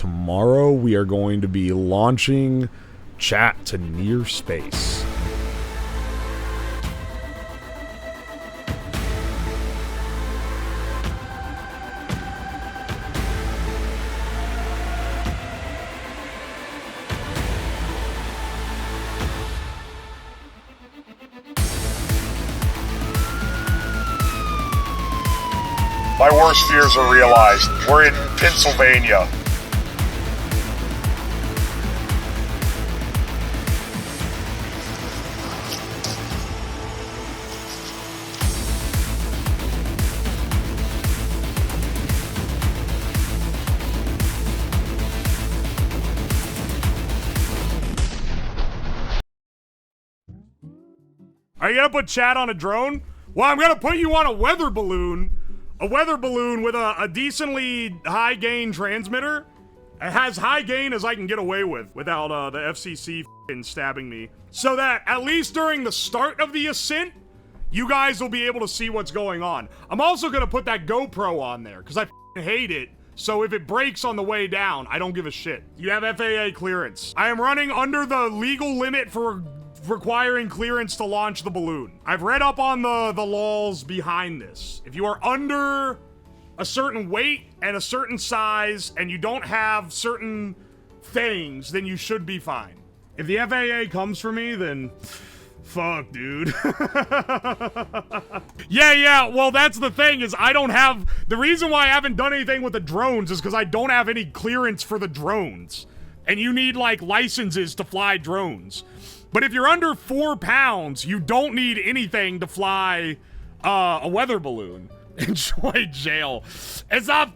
Tomorrow we are going to be launching chat to near space. My worst fears are realized. We're in Pennsylvania. Are you gonna put chat on a drone? Well, I'm gonna put you on a weather balloon. A weather balloon with a decently high gain transmitter. It has high gain as I can get away with without the FCC f***ing stabbing me. So that at least during the start of the ascent, you guys will be able to see what's going on. I'm also gonna put that GoPro on there because I f***ing hate it. So if it breaks on the way down, I don't give a shit. You have FAA clearance. I am running under the legal limit for requiring clearance to launch the balloon. I've read up on the laws behind this. If you are under a certain weight and a certain size and you don't have certain things, then you should be fine. If the FAA comes for me, then fuck, dude. Yeah, well, that's the thing is I don't have, the reason why I haven't done anything with the drones is because I don't have any clearance for the drones. And you need, like, licenses to fly drones. But if you're under 4 pounds, you don't need anything to fly a weather balloon. Enjoy jail. It's not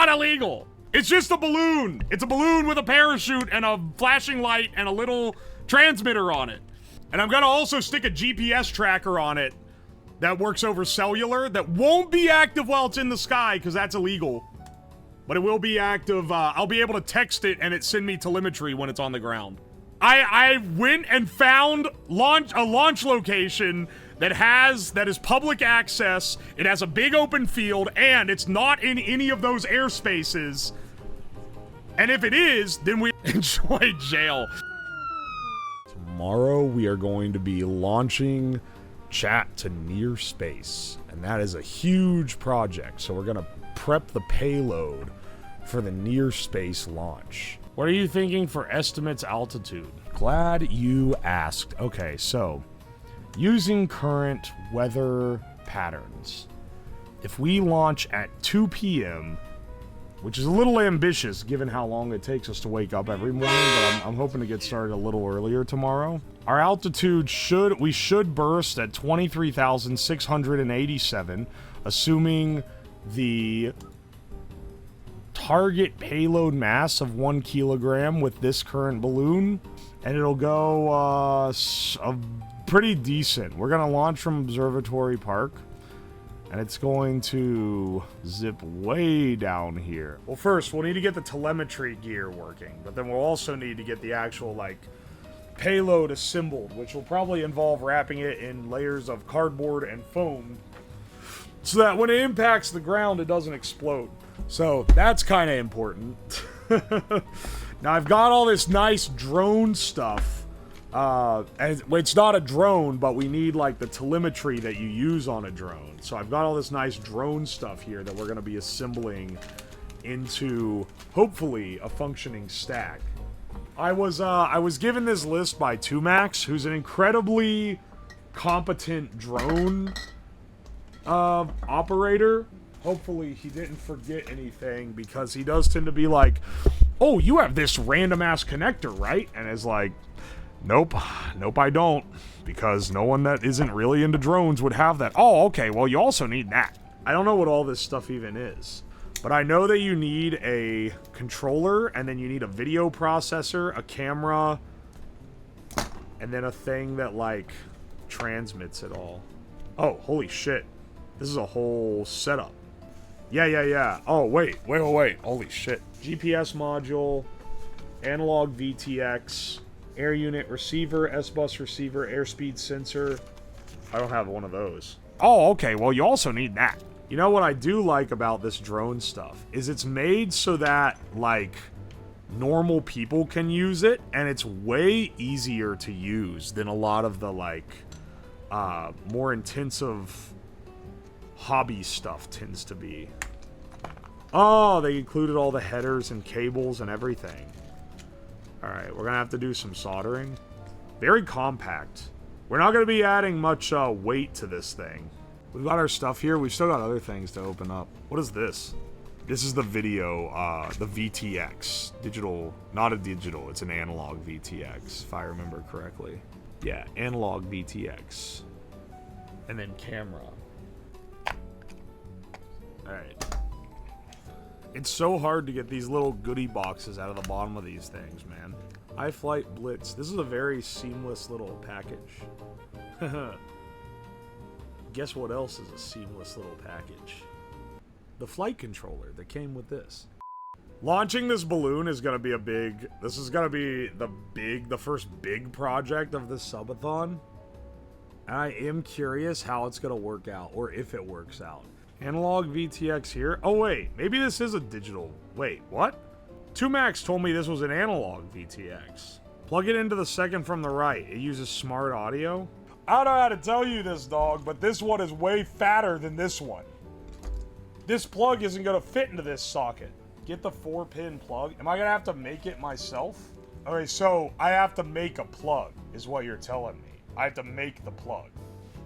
illegal. It's just a balloon. It's a balloon with a parachute and a flashing light and a little transmitter on it. And I'm gonna also stick a GPS tracker on it that works over cellular that won't be active while it's in the sky because that's illegal. But it will be active. I'll be able to text it and it send me telemetry when it's on the ground. I went and found a launch location that is public access. It has a big open field and it's not in any of those airspaces. And if it is, then we enjoy jail. Tomorrow we are going to be launching chat to near space. And that is a huge project. So we're gonna prep the payload for the near space launch. What are you thinking for estimates altitude? Glad you asked. Okay, so using current weather patterns, if we launch at 2 p.m., which is a little ambitious given how long it takes us to wake up every morning, but I'm hoping to get started a little earlier tomorrow. Our altitude we should burst at 23,687, assuming the target payload mass of 1 kilogram with this current balloon, and it'll go pretty decent. We're gonna launch from Observatory Park, and it's going to zip way down here. Well, first, we'll need to get the telemetry gear working, but then we'll also need to get the actual, like, payload assembled, which will probably involve wrapping it in layers of cardboard and foam so that when it impacts the ground, it doesn't explode. So that's kind of important. Now I've got all this nice drone stuff. And it's not a drone, but we need like the telemetry that you use on a drone. So I've got all this nice drone stuff here that we're going to be assembling into hopefully a functioning stack. I was given this list by Tumax, who's an incredibly competent drone operator. Hopefully he didn't forget anything, because he does tend to be like, oh, you have this random ass connector, right? And it's like, nope, I don't, because no one that isn't really into drones would have that. Oh, okay, well, you also need that. I don't know what all this stuff even is, but I know that you need a controller, and then you need a video processor, a camera, and then a thing that, like, transmits it all. Oh, holy shit. This is a whole setup. Yeah. Oh, wait. Holy shit. GPS module, analog VTX, air unit receiver, S-bus receiver, airspeed sensor. I don't have one of those. Oh, okay. Well, you also need that. You know what I do like about this drone stuff is it's made so that, like, normal people can use it, and it's way easier to use than a lot of the, like, more intensive hobby stuff tends to be. Oh, they included all the headers and cables and everything. Alright, we're gonna have to do some soldering. Very compact. We're not gonna be adding much weight to this thing. We've got our stuff here. We've still got other things to open up. What is this? This is the video, the VTX. Digital, not a digital, it's an analog VTX, if I remember correctly. Yeah, analog VTX. And then camera. Alright. It's so hard to get these little goodie boxes out of the bottom of these things, man. iFlight Blitz. This is a very seamless little package. Guess what else is a seamless little package? The flight controller that came with this. Launching this balloon is gonna be a big... This is gonna be the first big project of this subathon. And I am curious how it's gonna work out, or if it works out. Analog VTX here. Oh wait, maybe this is a digital. Wait, what? 2Max told me this was an analog VTX. Plug it into the second from the right. It uses smart audio. I don't know how to tell you this, dog, but this one is way fatter than this one. This plug isn't gonna fit into this socket. Get the 4-pin plug. Am I gonna have to make it myself? Okay, so I have to make a plug, is what you're telling me. I have to make the plug.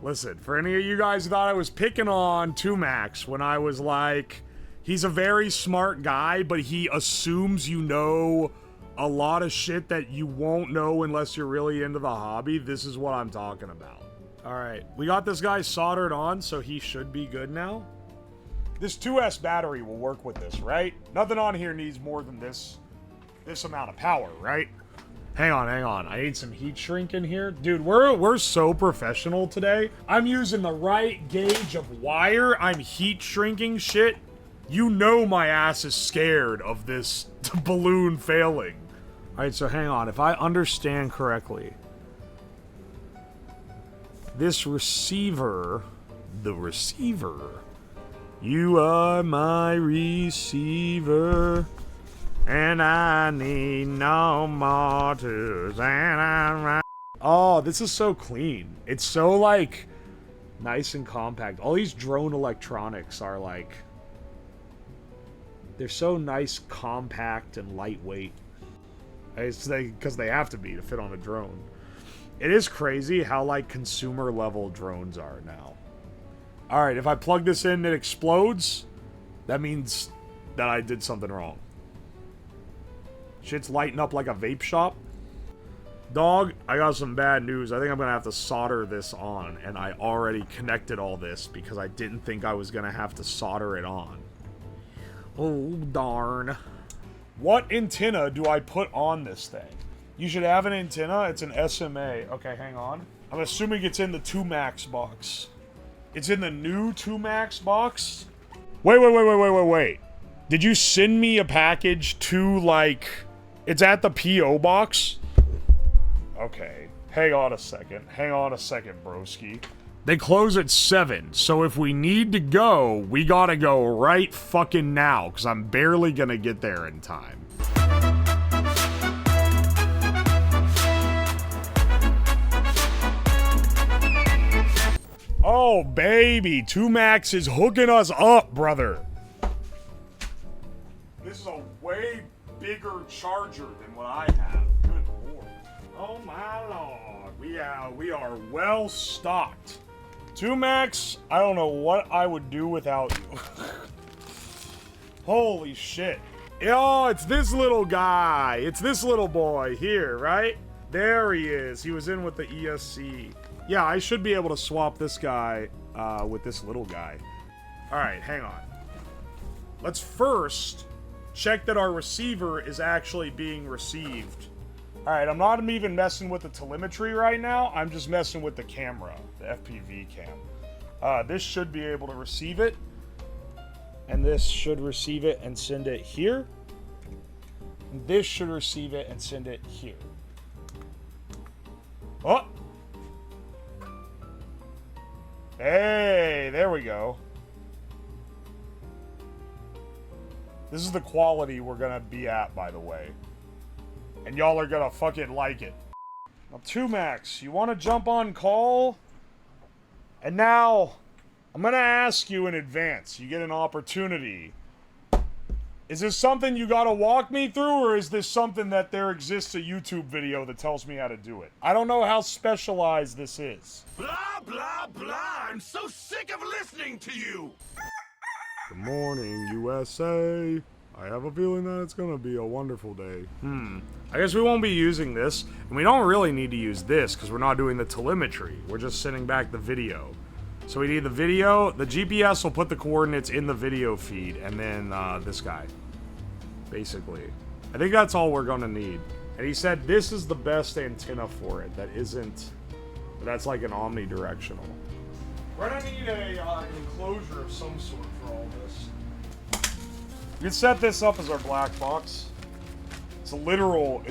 Listen, for any of you guys who thought I was picking on 2Max when I was like, he's a very smart guy, but he assumes you know a lot of shit that you won't know unless you're really into the hobby, this is what I'm talking about. Alright, we got this guy soldered on, so he should be good now. This 2S battery will work with this, right? Nothing on here needs more than this amount of power, right? Hang on. I need some heat shrink in here. Dude, we're so professional today. I'm using the right gauge of wire. I'm heat shrinking shit. You know my ass is scared of this balloon failing. Alright, so hang on. If I understand correctly, this receiver, the receiver, you are my receiver, and I need no more twos, and I'm right. Oh, this is so clean. It's so, like, nice and compact. All these drone electronics are, like, they're so nice, compact, and lightweight. It's because they have to be to fit on a drone. It is crazy how, like, consumer level drones are now. Alright, if I plug this in, it explodes. That means that I did something wrong. Shit's lighting up like a vape shop. Dog, I got some bad news. I think I'm gonna have to solder this on, and I already connected all this because I didn't think I was gonna have to solder it on. Oh, darn. What antenna do I put on this thing? You should have an antenna. It's an SMA. Okay, hang on. I'm assuming it's in the 2Max box. It's in the new 2Max box? Wait. Did you send me a package to, like... It's at the P.O. box? Okay. Hang on a second, broski. They close at 7, so if we need to go, we gotta go right fucking now, because I'm barely gonna get there in time. Oh, baby, 2Max is hooking us up, brother. This is a way bigger charger than what I have. Good lord. Oh my lord. We are well stocked. 2Max, I don't know what I would do without you. Holy shit. Oh, it's this little guy. It's this little boy here, right? There he is. He was in with the ESC. Yeah, I should be able to swap this guy with this little guy. Alright, hang on. Let's first check that our receiver is actually being received. Alright, I'm not even messing with the telemetry right now. I'm just messing with the camera, the FPV cam. This should be able to receive it. And this should receive it and send it here. And this should receive it and send it here. Oh! Hey, there we go. This is the quality we're gonna be at, by the way. And y'all are gonna fucking like it. Now, 2Max, you wanna jump on call? And now, I'm gonna ask you in advance. You get an opportunity. Is this something you gotta walk me through, or is this something that there exists a YouTube video that tells me how to do it? I don't know how specialized this is. Blah, blah, blah. I'm so sick of listening to you. Good morning, USA. I have a feeling that it's gonna be a wonderful day. I guess we won't be using this, and we don't really need to use this because we're not doing the telemetry. We're just sending back the video. So we need the video. The GPS will put the coordinates in the video feed, and then this guy, basically. I think that's all we're gonna need. And he said this is the best antenna for it. That isn't, that's like an omnidirectional. We're gonna need a enclosure of some sort for all this. We can set this up as our black box. It's a literal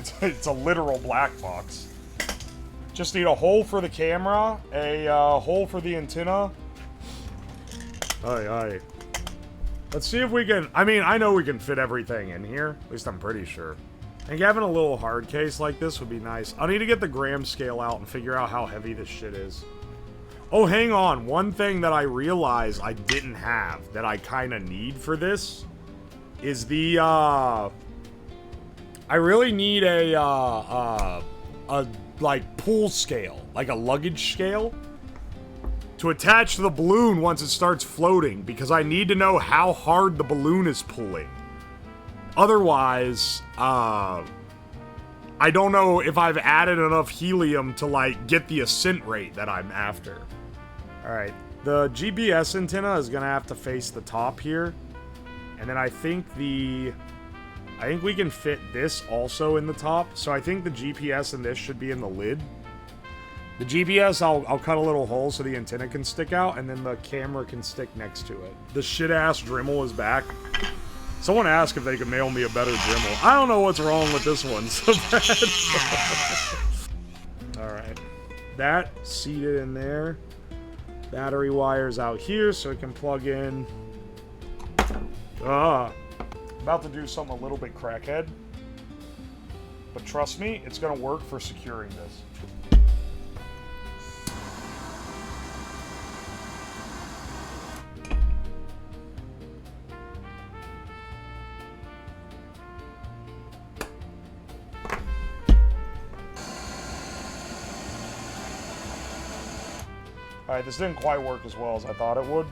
black box. Just need a hole for the camera, a hole for the antenna. Aye. Let's see if we can, I mean, I know we can fit everything in here. At least I'm pretty sure. I think having a little hard case like this would be nice. I'll need to get the gram scale out and figure out how heavy this shit is. Oh, hang on. One thing that I realized I didn't have that I kind of need for this is the, I really need a like pool scale, like a luggage scale to attach to the balloon once it starts floating, because I need to know how hard the balloon is pulling. Otherwise, I don't know if I've added enough helium to like get the ascent rate that I'm after. All right, the GPS antenna is gonna have to face the top here, and then I think we can fit this also in the top. So I think the GPS and this should be in the lid. The GPS, I'll cut a little hole so the antenna can stick out, and then the camera can stick next to it. The shit-ass Dremel is back. Someone asked if they could mail me a better Dremel. I don't know what's wrong with this one so bad. Alright. That seated in there. Battery wires out here so it can plug in. About to do something a little bit crackhead. But trust me, it's gonna work for securing this. Alright, this didn't quite work as well as I thought it would.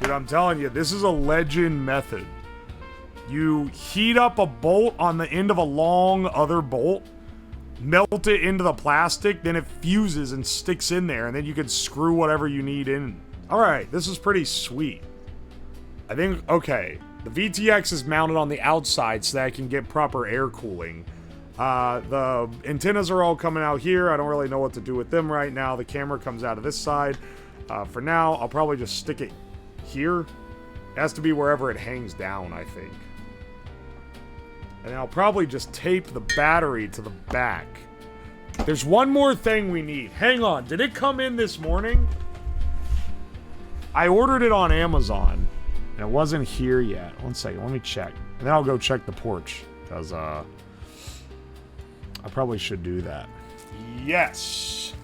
Dude, I'm telling you, this is a legend method. You heat up a bolt on the end of a long other bolt, melt it into the plastic, then it fuses and sticks in there, and then you can screw whatever you need in. Alright, this is pretty sweet. I think, okay, the VTX is mounted on the outside so that I can get proper air cooling. The antennas are all coming out here. I don't really know what to do with them right now. The camera comes out of this side. For now, I'll probably just stick it here. It has to be wherever it hangs down, I think. And I'll probably just tape the battery to the back. There's one more thing we need. Hang on. Did it come in this morning? I ordered it on Amazon, and it wasn't here yet. One second. Let me check. And then I'll go check the porch, because, I probably should do that. Yes.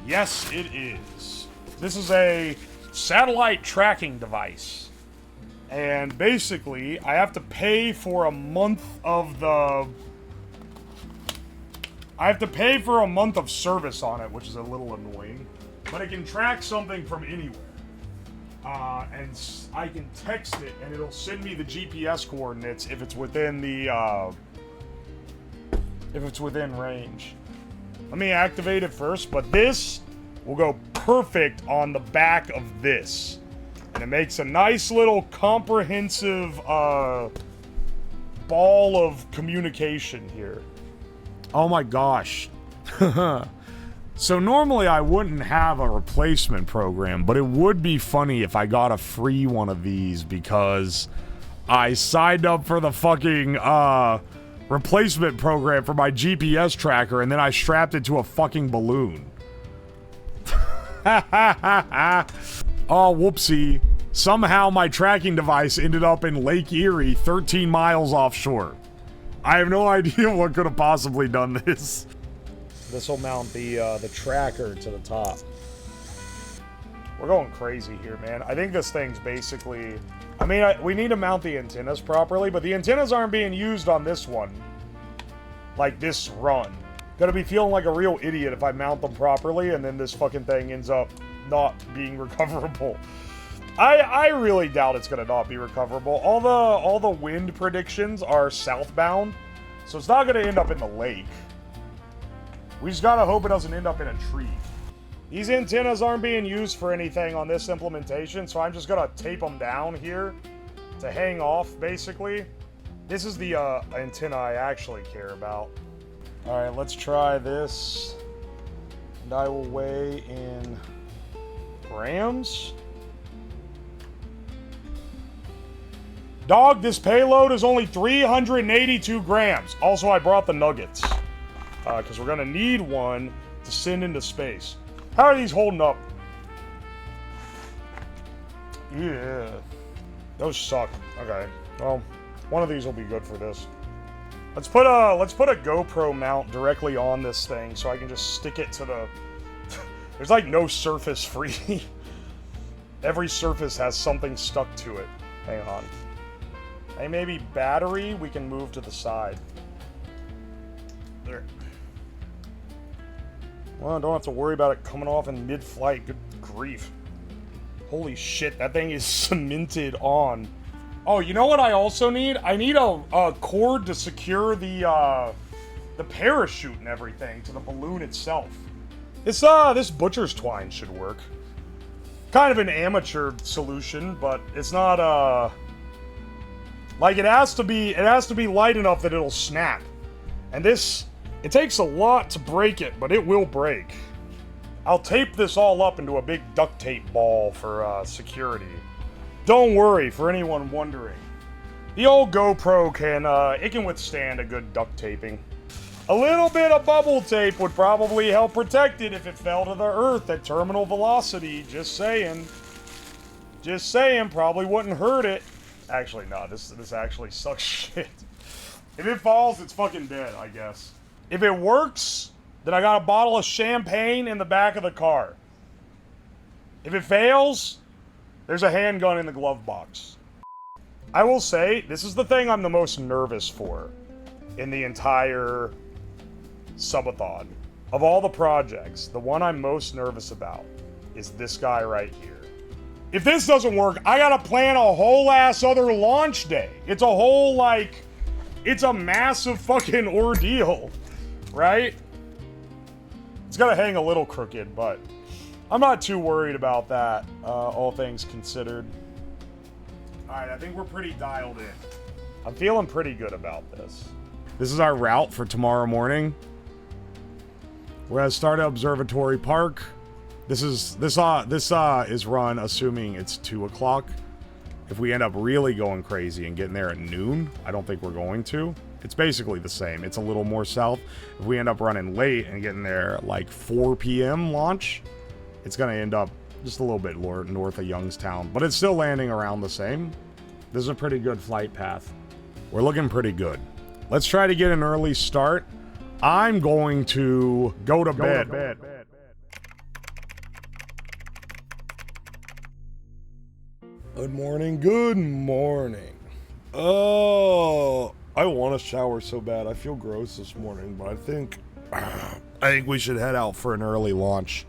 Yes, it is. This is a satellite tracking device. And basically, I have to pay for a month of the... I have to pay for a month of service on it, which is a little annoying. But it can track something from anywhere. And I can text it, and it'll send me the GPS coordinates if it's within the, if it's within range. Let me activate it first, but this will go perfect on the back of this. And it makes a nice little comprehensive ball of communication here. Oh my gosh. So normally I wouldn't have a replacement program, but it would be funny if I got a free one of these because I signed up for the fucking replacement program for my GPS tracker and then I strapped it to a fucking balloon. Oh, whoopsie. Somehow my tracking device ended up in Lake Erie, 13 miles offshore. I have no idea what could have possibly done this. This will mount the tracker to the top. We're going crazy here, man. I think this thing's basically... I mean, we need to mount the antennas properly, but the antennas aren't being used on this one. Like this run. Gonna be feeling like a real idiot if I mount them properly and then this fucking thing ends up not being recoverable. I really doubt it's gonna not be recoverable. All the wind predictions are southbound, so it's not gonna end up in the lake. We just gotta hope it doesn't end up in a tree. These antennas aren't being used for anything on this implementation, so I'm just gonna tape them down here to hang off, basically. This is the antenna I actually care about. All right, let's try this. And I will weigh in grams. Dog, this payload is only 382 grams. Also, I brought the nuggets. Because we're gonna need one to send into space. How are these holding up? Yeah. Those suck. Okay. Well, one of these will be good for this. Let's put a GoPro mount directly on this thing so I can just stick it to the... There's like no surface free. Every surface has something stuck to it. Hang on. Hey, maybe battery we can move to the side. There. Well, I don't have to worry about it coming off in mid-flight. Good grief. Holy shit, that thing is cemented on. Oh, you know what I also need? I need a cord to secure the parachute and everything to the balloon itself. This butcher's twine should work. Kind of an amateur solution, but it's not, like, it has to be light enough that it'll snap. And this, it takes a lot to break it, but it will break. I'll tape this all up into a big duct tape ball for security. Don't worry, for anyone wondering. The old GoPro can withstand a good duct taping. A little bit of bubble tape would probably help protect it if it fell to the earth at terminal velocity. Just saying. Just saying, probably wouldn't hurt it. Actually, no, this actually sucks shit. If it falls, it's fucking dead, I guess. If it works, then I got a bottle of champagne in the back of the car. If it fails, there's a handgun in the glove box. I will say, this is the thing I'm the most nervous for in the entire subathon. Of all the projects, the one I'm most nervous about is this guy right here. If this doesn't work, I gotta plan a whole ass other launch day. It's a whole, like, it's a massive fucking ordeal, right? It's gonna hang a little crooked, but I'm not too worried about that, all things considered. Alright, I think we're pretty dialed in. I'm feeling pretty good about this. This is our route for tomorrow morning. We're gonna start at Observatory Park. This is run assuming it's 2 o'clock. If we end up really going crazy and getting there at noon, I don't think we're going to. It's basically the same. It's a little more south. If we end up running late and getting there at like 4 p.m. launch, it's going to end up just a little bit north of Youngstown. But it's still landing around the same. This is a pretty good flight path. We're looking pretty good. Let's try to get an early start. I'm going to go to bed. Good morning, good morning. Oh, I want to shower so bad. I feel gross this morning, but I think we should head out for an early launch.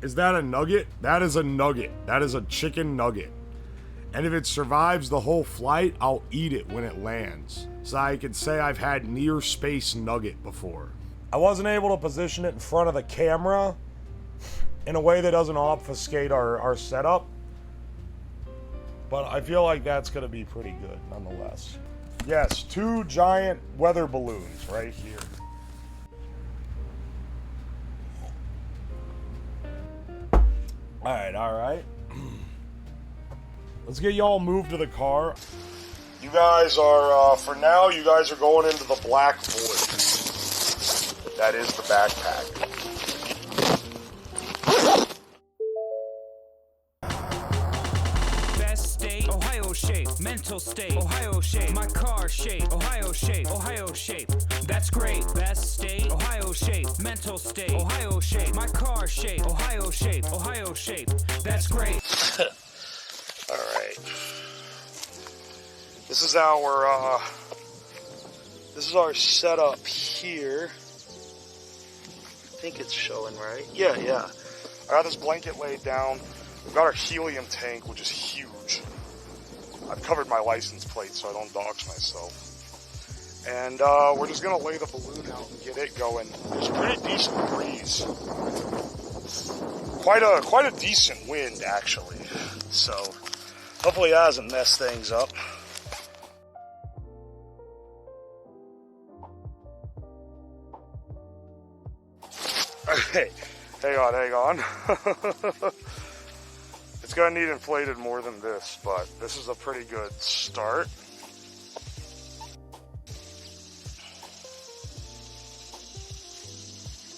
Is that a nugget? That is a nugget. That is a chicken nugget. And if it survives the whole flight, I'll eat it when it lands. So I can say I've had near space nugget before. I wasn't able to position it in front of the camera in a way that doesn't obfuscate our setup. But I feel like that's going to be pretty good, nonetheless. Yes, 2 giant weather balloons right here. Alright. Let's get y'all moved to the car. You guys are, for now, you guys are going into the black void. That is the backpack. state, Ohio shape, mental state, Ohio shape, my car shape, Ohio shape, Ohio shape. That's great. Best state, Ohio shape, mental state, Ohio shape, my car shape, Ohio shape, Ohio shape. That's great. All right. This is our setup here. I think it's showing right. Yeah. I got this blanket laid down. We've got our helium tank, which is huge. I've covered my license plate so I don't dox myself. And we're just gonna lay the balloon out and get it going. There's a pretty decent breeze. Quite a decent wind, actually. So hopefully that doesn't mess things up. Okay, hang on. It's gonna need inflated more than this, but this is a pretty good start.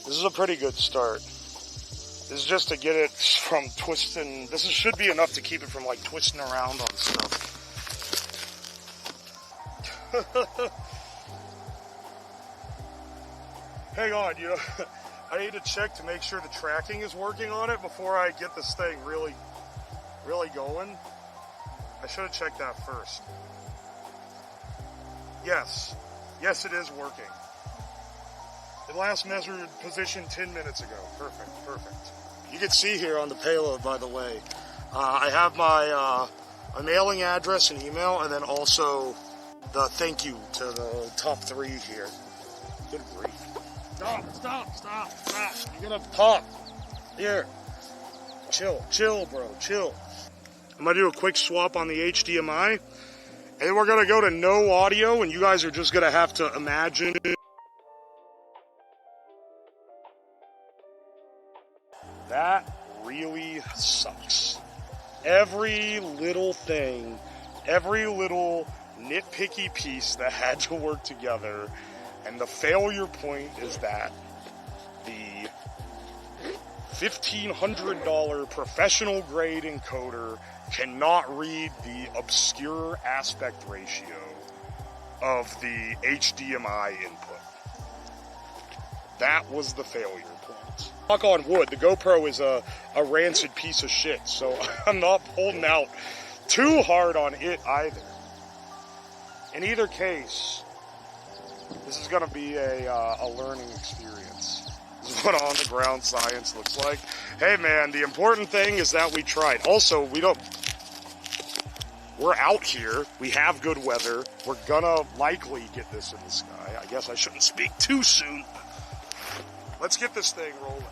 This is a pretty good start. This is just to get it from twisting. This should be enough to keep it from like twisting around on stuff. Hang on, I need to check to make sure the tracking is working on it before I get this thing really going. I should have checked that first. Yes, it is working. It last measured position 10 minutes ago. Perfect. You can see here on the payload, by the way, I have my mailing address and email, and then also the thank you to the top 3 here. Good grief. Stop. You're gonna pop. Here. Chill, bro. Chill. I'm gonna do a quick swap on the HDMI, and then we're gonna go to no audio, and you guys are just gonna have to imagine it. That really sucks. Every little thing, every little nitpicky piece that had to work together, and the failure point is that the $1,500 professional grade encoder cannot read the obscure aspect ratio of the HDMI input. That was the failure point. Knock on wood, the GoPro is a rancid piece of shit, so I'm not holding out too hard on it either. In either case, this is going to be a learning experience. This is what on-the-ground science looks like. Hey man, the important thing is that we tried. Also, we're out here, we have good weather, we're gonna likely get this in the sky. I guess I shouldn't speak too soon. Let's get this thing rolling.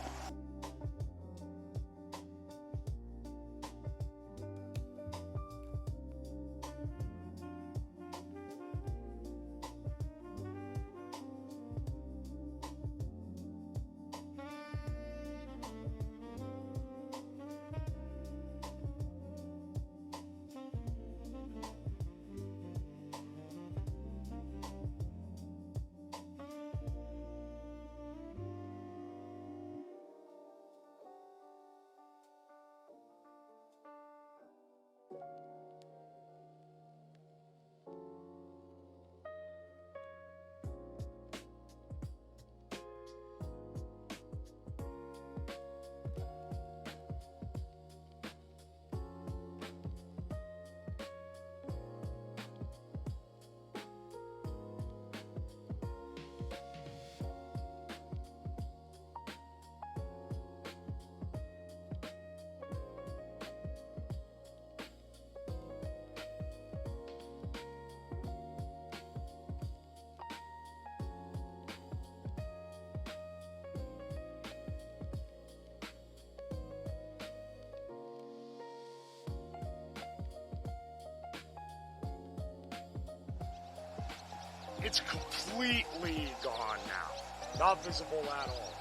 It's completely gone now. Not visible at all.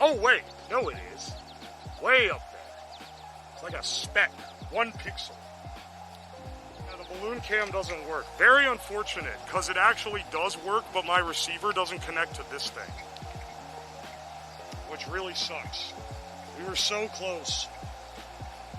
Oh wait, no it is. Way up there. It's like a speck. 1 pixel. Now the balloon cam doesn't work. Very unfortunate, because it actually does work, but my receiver doesn't connect to this thing. Which really sucks. We were so close.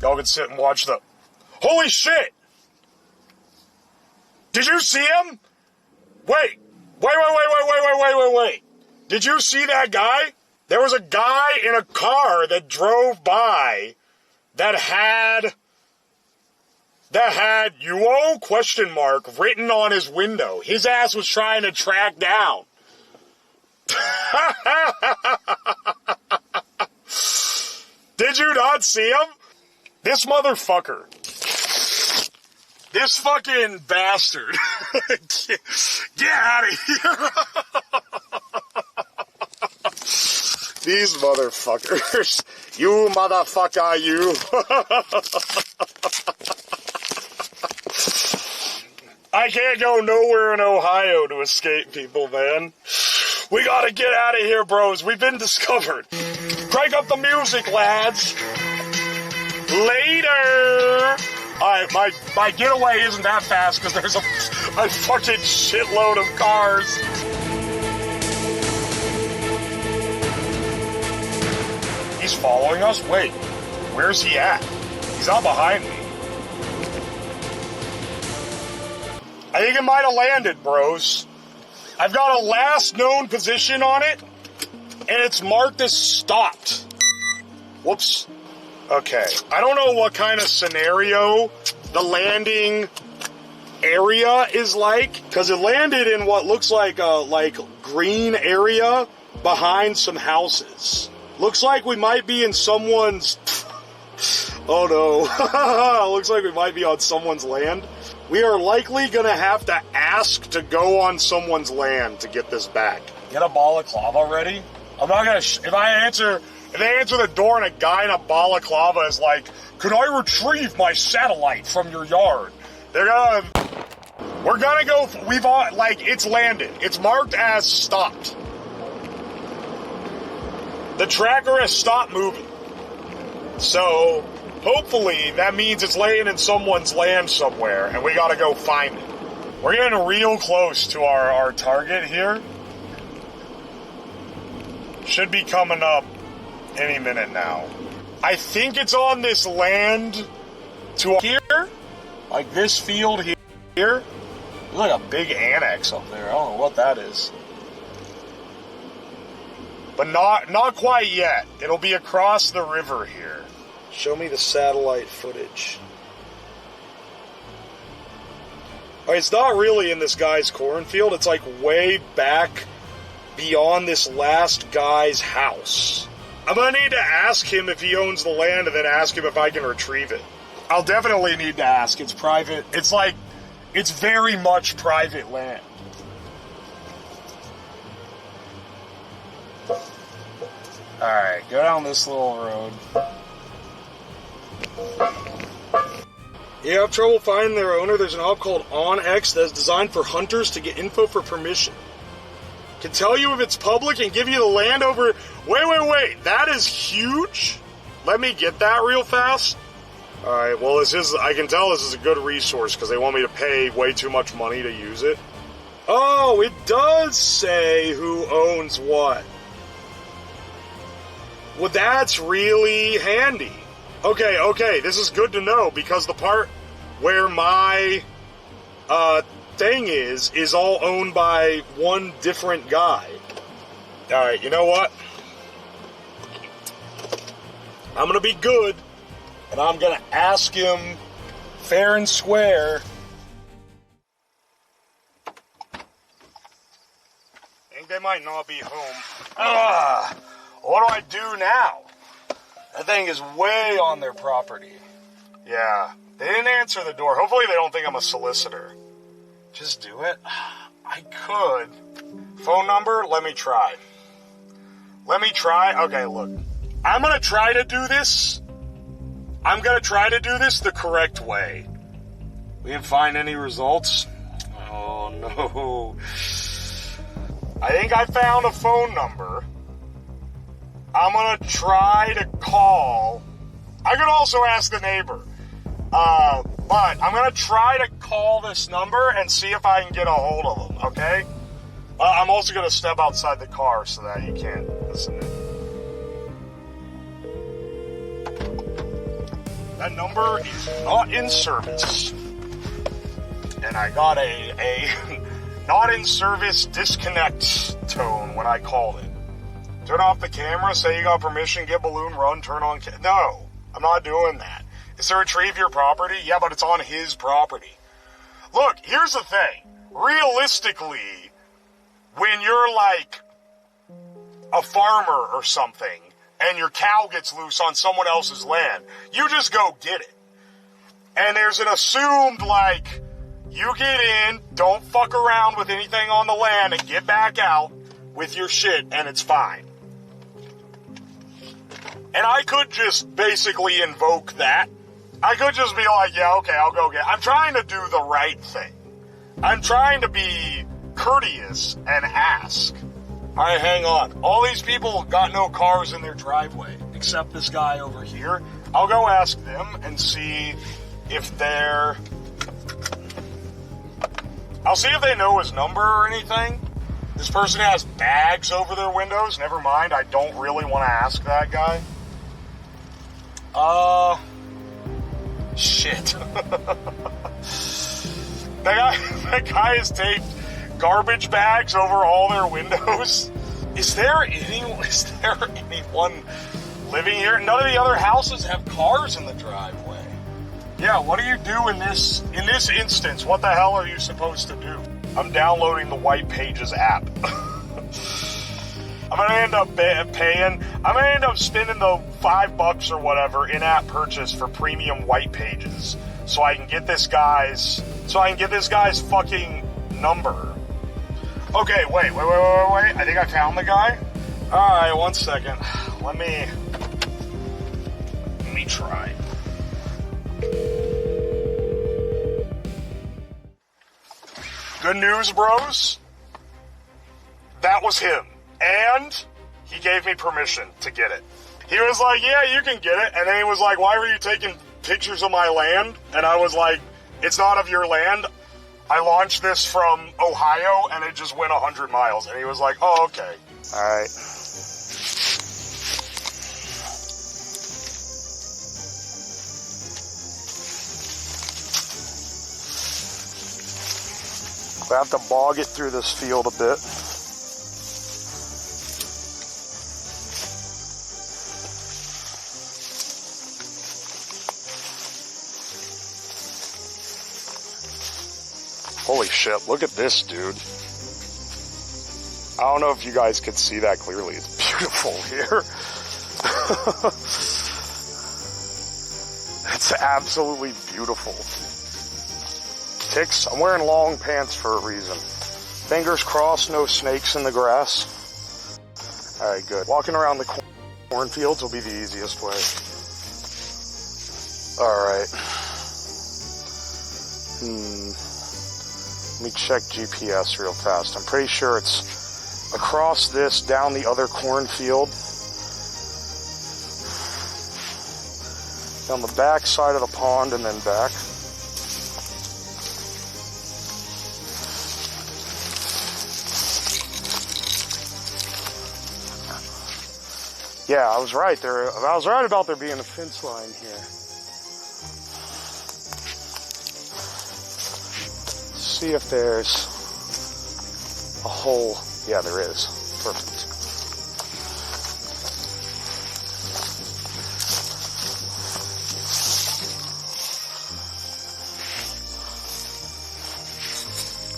Y'all can sit and watch the... Holy shit! Did you see him? Wait. Did you see that guy? There was a guy in a car that drove by that had UO question mark written on his window. His ass was trying to track down. Did you not see him? This motherfucker. This fucking bastard. Get out of here. These motherfuckers. You motherfucker, you. I can't go nowhere in Ohio to escape people, man. We gotta get out of here, bros. We've been discovered. Crank up the music, lads. Later. Alright, my getaway isn't that fast because there's a fucking shitload of cars. He's following us? Wait, where's he at? He's not behind me. I think it might have landed, bros. I've got a last known position on it, and it's marked as stopped. Whoops. Okay, I don't know what kind of scenario the landing area is like, because it landed in what looks like a green area behind some houses. Looks like we might be in someone's... Oh no, looks like we might be on someone's land. We are likely gonna have to ask to go on someone's land to get this back. Get a balaclava ready? I'm not gonna... If they answer the door and a guy in a balaclava is like, could I retrieve my satellite from your yard? We're gonna go, it's landed. It's marked as stopped. The tracker has stopped moving. So, hopefully, that means it's laying in someone's land somewhere, and we gotta go find it. We're getting real close to our target here. Should be coming up any minute now. I think it's on this land to here, like this field here. There's like a big annex up there. I don't know what that is. But not quite yet. It'll be across the river here. Show me the satellite footage. Oh, it's not really in this guy's cornfield. It's like way back beyond this last guy's house. I'm gonna need to ask him if he owns the land and then ask him if I can retrieve it. I'll definitely need to ask. It's private. It's very much private land. Alright, go down this little road. You have trouble finding their owner? There's an app called OnX that's designed for hunters to get info for permission. Can tell you if it's public and give you the land over... Wait. That is huge? Let me get that real fast. Alright, well, I can tell this is a good resource because they want me to pay way too much money to use it. Oh, it does say who owns what. Well, that's really handy. Okay, this is good to know because the part where my thing is all owned by one different guy. Alright, you know what? I'm gonna be good, and I'm gonna ask him fair and square. I think they might not be home. What do I do now? That thing is way on their property. Yeah, they didn't answer the door. Hopefully they don't think I'm a solicitor. Just do it? I could. Phone number? Let me try. Okay, look. I'm gonna try to do this. The correct way. We didn't find any results. Oh, no. I think I found a phone number. I'm gonna try to call. I could also ask the neighbor. But I'm gonna try to call this number and see if I can get a hold of them, okay? I'm also gonna step outside the car so that you can't listen in. That number is not in service. And I got a not in service disconnect tone when I called it. Turn off the camera, say you got permission, get balloon, run, turn on no, I'm not doing that. Is there retrieve your property? Yeah, but it's on his property. Look, here's the thing. Realistically, when you're like a farmer or something, and your cow gets loose on someone else's land, you just go get it. And there's an assumed, like, you get in, don't fuck around with anything on the land, and get back out with your shit, and it's fine. And I could just basically invoke that. I could just be like, yeah, okay, I'll go get it. I'm trying to do the right thing. I'm trying to be courteous and ask. All right, hang on. All these people got no cars in their driveway, except this guy over here. I'll go ask them and see if they're... I'll see if they know his number or anything. This person has bags over their windows. Never mind, I don't really want to ask that guy. Shit. That guy has taped garbage bags over all their windows. Is there anyone living here? None of the other houses have cars in the driveway. Yeah, what do you do in this instance? What the hell are you supposed to do? I'm downloading the White Pages app. I'm gonna end up paying. I'm gonna end up spending the $5 or whatever in-app purchase for premium White Pages, so I can get this guy's fucking number. Okay, wait. I think I found the guy. Alright, 1 second. Let me try. Good news, bros. That was him. And he gave me permission to get it. He was like, yeah, you can get it. And then he was like, why were you taking pictures of my land? And I was like, it's not of your land. I launched this from Ohio, and it just went 100 miles. And he was like, oh, okay. All right. I have to bog it through this field a bit. Holy shit, look at this, dude. I don't know if you guys could see that clearly. It's beautiful here. It's absolutely beautiful. Ticks, I'm wearing long pants for a reason. Fingers crossed, no snakes in the grass. Alright, good. Walking around the cornfields will be the easiest way. Alright. Let me check GPS real fast. I'm pretty sure it's across this, down the other cornfield. Down the back side of the pond and then back. Yeah, I was right. I was right about there being a fence line here. See if there's a hole. Yeah, there is. Perfect.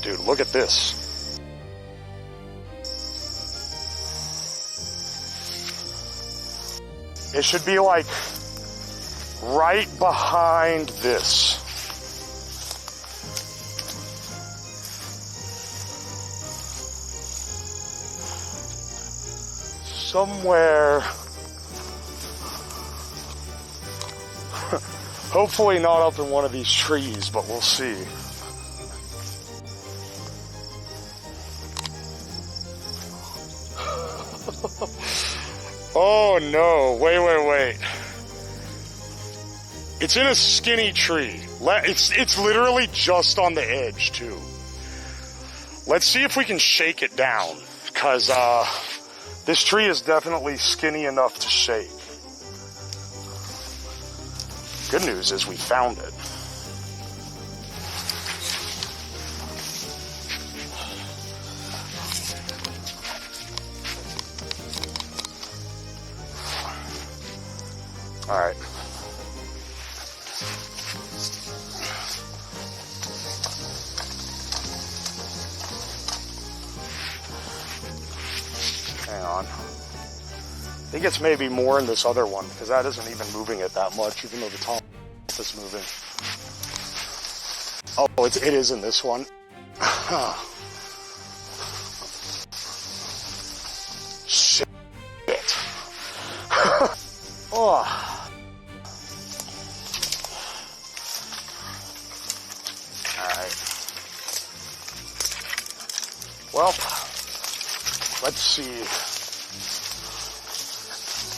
Dude, look at this. It should be like right behind this. Somewhere. Hopefully not up in one of these trees, but we'll see. Oh no, wait. It's in a skinny tree. It's literally just on the edge too. Let's see if we can shake it down, because this tree is definitely skinny enough to shake. Good news is we found it. All right. Hang on. I think it's maybe more in this other one because that isn't even moving it that much, even though the top is moving. Oh, it is in this one. Shit. Oh. Alright. Well, let's see.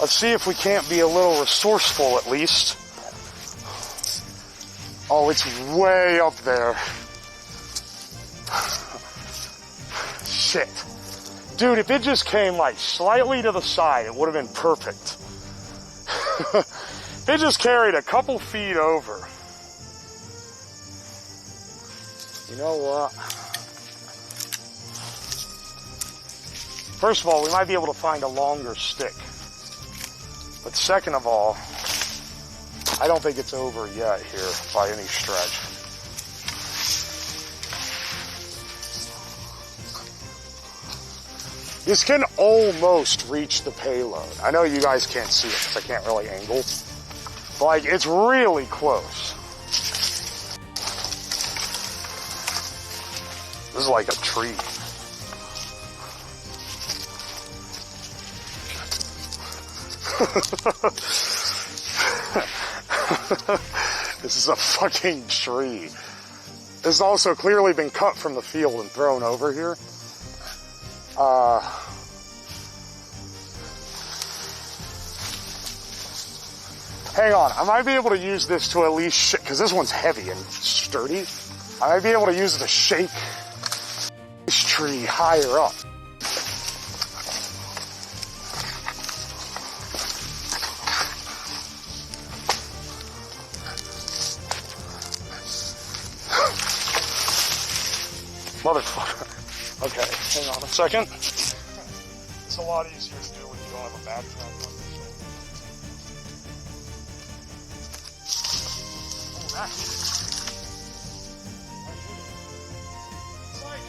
Let's see if we can't be a little resourceful at least. Oh, it's way up there. Shit. Dude, if it just came like slightly to the side, it would have been perfect. It just carried a couple feet over. You know what? First of all, we might be able to find a longer stick. But second of all, I don't think it's over yet here by any stretch. This can almost reach the payload. I know you guys can't see it because I can't really angle. But like, it's really close. This is like a tree. This is a fucking tree. This has also clearly been cut from the field and thrown over here. Hang on, I might be able to use this to at least because this one's heavy and sturdy. I might be able to use it to shake this tree higher up. Motherfucker. Okay, hang on a second. It's a lot easier to do when you don't have a backpack on your shoulder. Oh, that hit it. It's like...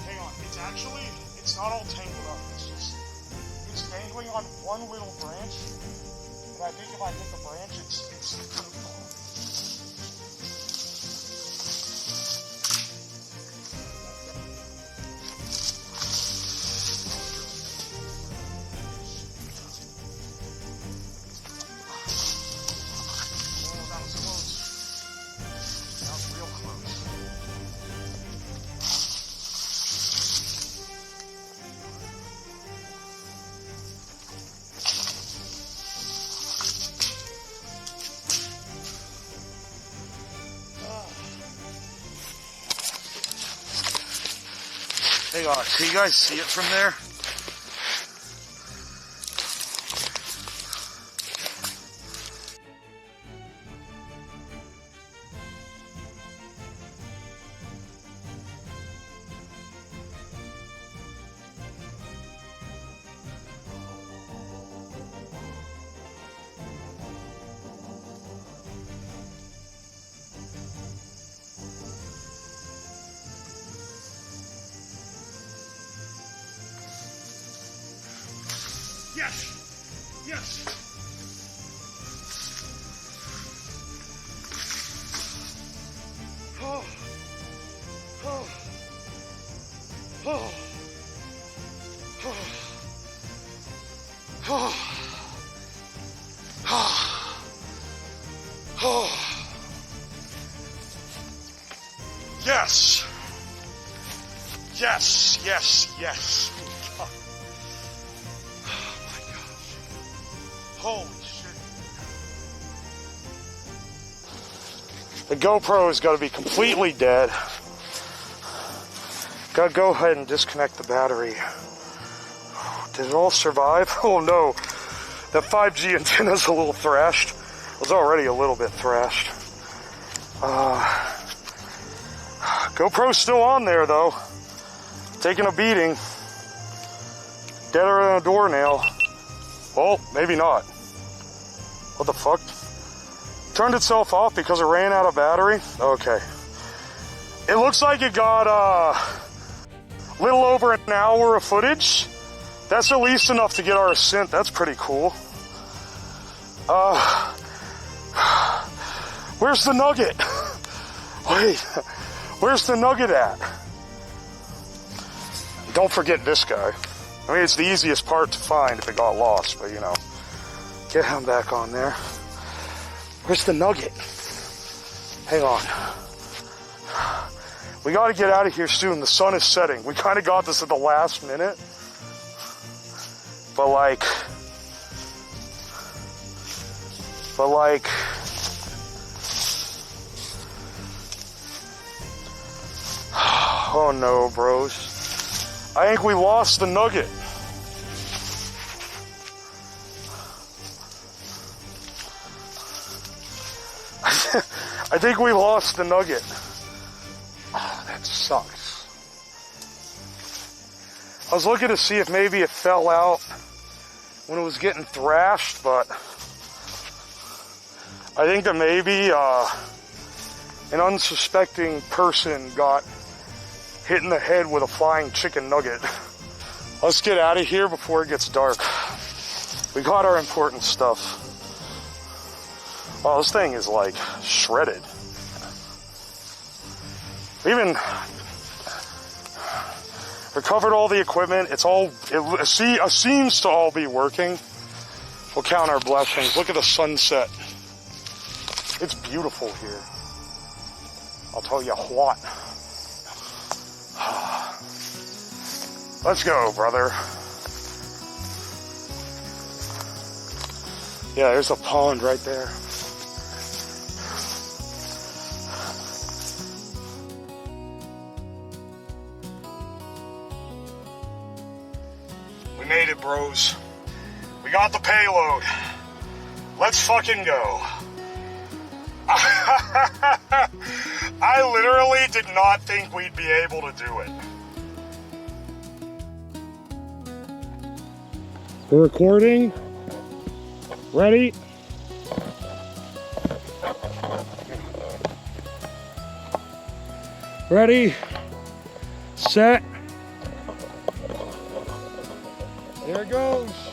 Hang on, it's not all tangled up. It's dangling on one little branch. And I think if I hit the branch, it's gonna fall. Hang on, can you guys see it from there? Yes! Yes! Oh! Oh! Oh! Oh! Oh! Oh! Yes! Yes! Yes! Yes! Holy shit. The GoPro is going to be completely dead. Gotta go ahead and disconnect the battery. Did it all survive? Oh no. That 5G antenna's a little thrashed. It was already a little bit thrashed. GoPro's still on there though. Taking a beating. Deader than a doornail. Well, maybe not. What the fuck? Turned itself off because it ran out of battery? Okay. It looks like it got a little over an hour of footage. That's at least enough to get our ascent. That's pretty cool. Where's the nugget? Wait, where's the nugget at? Don't forget this guy. I mean, it's the easiest part to find if it got lost, but you know, get him back on there. Where's the nugget? Hang on. We got to get out of here soon. The sun is setting. We kind of got this at the last minute. But like, oh no, bros. I think we lost the nugget. I think we lost the nugget. Oh, that sucks. I was looking to see if maybe it fell out when it was getting thrashed, but I think that maybe an unsuspecting person got hit in the head with a flying chicken nugget. Let's get out of here before it gets dark. We got our important stuff. Oh, this thing is like shredded. Even recovered all the equipment. It seems to all be working. We'll count our blessings. Look at the sunset. It's beautiful here. I'll tell you what. Let's go, brother. Yeah, there's a pond right there. We made it, bros. We got the payload. Let's fucking go. I literally did not think we'd be able to do it. We're recording. Ready? Ready? Set. There it goes.